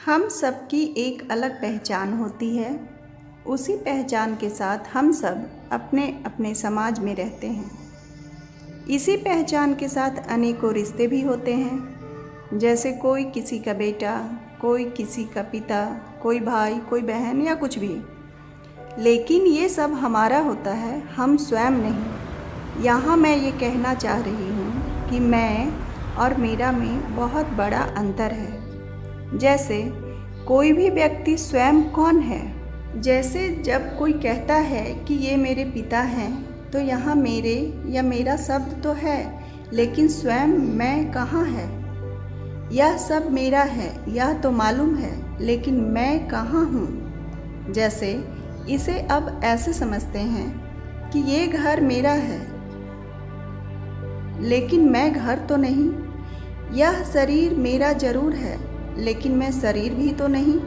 हम सबकी एक अलग पहचान होती है। उसी पहचान के साथ हम सब अपने अपने समाज में रहते हैं। इसी पहचान के साथ अनेकों रिश्ते भी होते हैं, जैसे कोई किसी का बेटा, कोई किसी का पिता, कोई भाई, कोई बहन या कुछ भी। लेकिन ये सब हमारा होता है, हम स्वयं नहीं। यहाँ मैं ये कहना चाह रही हूँ कि मैं और मेरा में बहुत बड़ा अंतर है। जैसे कोई भी व्यक्ति स्वयं कौन है। जैसे जब कोई कहता है कि ये मेरे पिता हैं, तो यहाँ मेरे या मेरा शब्द तो है, लेकिन स्वयं मैं कहाँ है। यह सब मेरा है, यह तो मालूम है, लेकिन मैं कहाँ हूँ। जैसे इसे अब ऐसे समझते हैं कि ये घर मेरा है, लेकिन मैं घर तो नहीं। यह शरीर मेरा जरूर है, लेकिन मैं शरीर भी तो नहीं।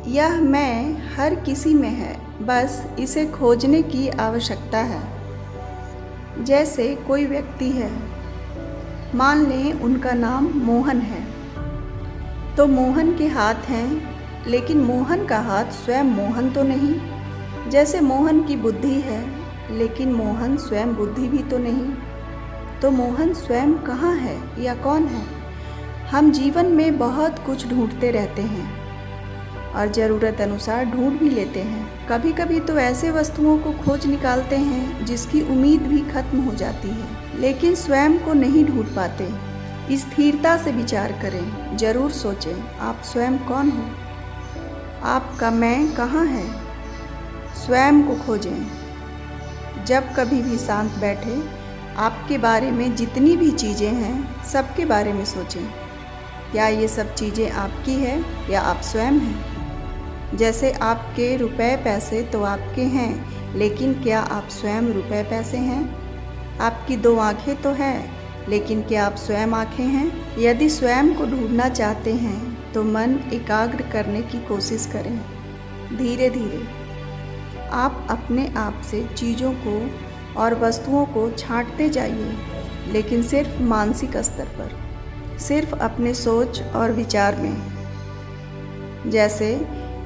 यह मैं हर किसी में है, बस इसे खोजने की आवश्यकता है। जैसे कोई व्यक्ति है, मान लें उनका नाम मोहन है, तो मोहन के हाथ हैं, लेकिन मोहन का हाथ स्वयं मोहन तो नहीं। जैसे मोहन की बुद्धि है, लेकिन मोहन स्वयं बुद्धि भी तो नहीं। तो मोहन स्वयं कहाँ है या कौन है। हम जीवन में बहुत कुछ ढूंढते रहते हैं और ज़रूरत अनुसार ढूंढ भी लेते हैं। कभी कभी तो ऐसे वस्तुओं को खोज निकालते हैं जिसकी उम्मीद भी खत्म हो जाती है, लेकिन स्वयं को नहीं ढूंढ पाते। स्थिरता से विचार करें, जरूर सोचें आप स्वयं कौन हो, आपका मैं कहाँ है। स्वयं को खोजें। जब कभी भी शांत बैठे, आपके बारे में जितनी भी चीज़ें हैं, सबके बारे में सोचें। क्या ये सब चीज़ें आपकी है या आप स्वयं हैं। जैसे आपके रुपए पैसे तो आपके हैं, लेकिन क्या आप स्वयं रुपए पैसे हैं। आपकी दो आँखें तो हैं, लेकिन क्या आप स्वयं आँखें हैं। यदि स्वयं को ढूंढना चाहते हैं तो मन एकाग्र करने की कोशिश करें। धीरे धीरे आप अपने आप से चीज़ों को और वस्तुओं को छांटते जाइए, लेकिन सिर्फ मानसिक स्तर पर, सिर्फ अपने सोच और विचार में। जैसे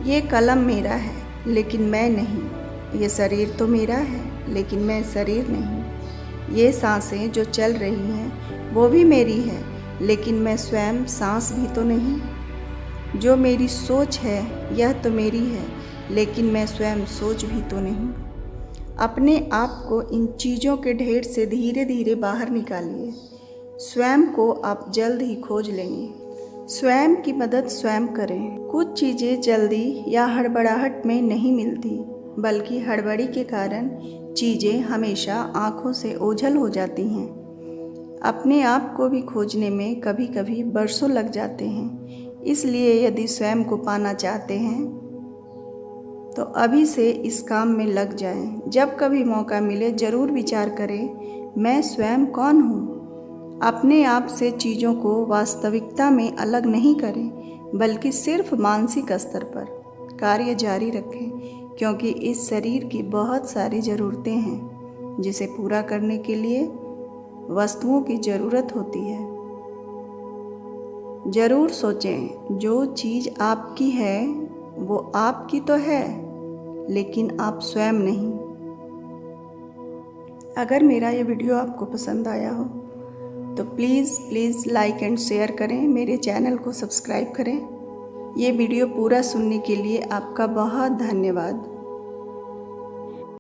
ये कलम मेरा है, लेकिन मैं नहीं। ये शरीर तो मेरा है, लेकिन मैं शरीर नहीं। ये सांसें जो चल रही हैं वो भी मेरी है, लेकिन मैं स्वयं सांस भी तो नहीं। जो मेरी सोच है यह तो मेरी है, लेकिन मैं स्वयं सोच भी तो नहीं। अपने आप को इन चीज़ों के ढेर से धीरे धीरे बाहर निकालिए। स्वयं को आप जल्द ही खोज लेंगे। स्वयं की मदद स्वयं करें। कुछ चीज़ें जल्दी या हड़बड़ाहट में नहीं मिलती, बल्कि हड़बड़ी के कारण चीज़ें हमेशा आँखों से ओझल हो जाती हैं। अपने आप को भी खोजने में कभी कभी बरसों लग जाते हैं। इसलिए यदि स्वयं को पाना चाहते हैं तो अभी से इस काम में लग जाएं। जब कभी मौका मिले ज़रूर विचार करें, मैं स्वयं कौन हूँ। अपने आप से चीज़ों को वास्तविकता में अलग नहीं करें, बल्कि सिर्फ मानसिक स्तर पर कार्य जारी रखें, क्योंकि इस शरीर की बहुत सारी ज़रूरतें हैं, जिसे पूरा करने के लिए वस्तुओं की ज़रूरत होती है। ज़रूर सोचें, जो चीज़ आपकी है वो आपकी तो है, लेकिन आप स्वयं नहीं। अगर मेरा ये वीडियो आपको पसंद आया हो तो प्लीज़ लाइक एंड शेयर करें, मेरे चैनल को सब्सक्राइब करें। ये वीडियो पूरा सुनने के लिए आपका बहुत धन्यवाद।